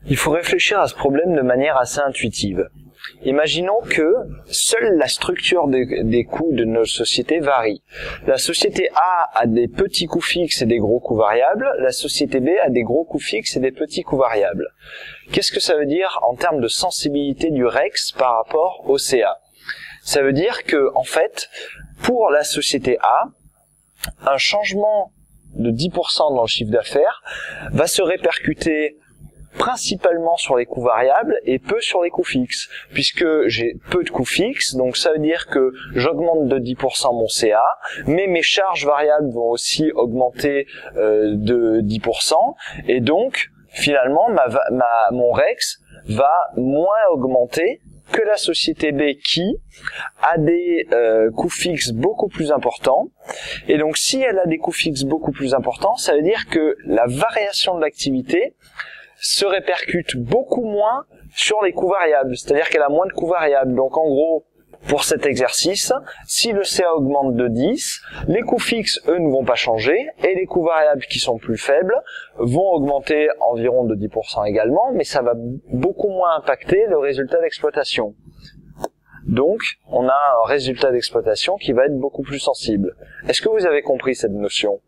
Il faut réfléchir à ce problème de manière assez intuitive. Imaginons que seule la structure des coûts de nos sociétés varie. La société A a des petits coûts fixes et des gros coûts variables, la société B a des gros coûts fixes et des petits coûts variables. Qu'est-ce que ça veut dire en termes de sensibilité du REX par rapport au CA? Ça veut dire que, en fait, pour la société A, un changement de 10% dans le chiffre d'affaires va se répercuter principalement sur les coûts variables et peu sur les coûts fixes, puisque j'ai peu de coûts fixes, donc ça veut dire que j'augmente de 10% mon CA, mais mes charges variables vont aussi augmenter de 10%, et donc finalement mon REX va moins augmenter que la société B qui a des coûts fixes beaucoup plus importants. Et donc si elle a des coûts fixes beaucoup plus importants, ça veut dire que la variation de l'activité se répercute beaucoup moins sur les coûts variables, c'est-à-dire qu'elle a moins de coûts variables. Donc en gros, pour cet exercice, si le CA augmente de 10, les coûts fixes, eux, ne vont pas changer, et les coûts variables qui sont plus faibles vont augmenter environ de 10% également, mais ça va beaucoup moins impacter le résultat d'exploitation. Donc, on a un résultat d'exploitation qui va être beaucoup plus sensible. Est-ce que vous avez compris cette notion ?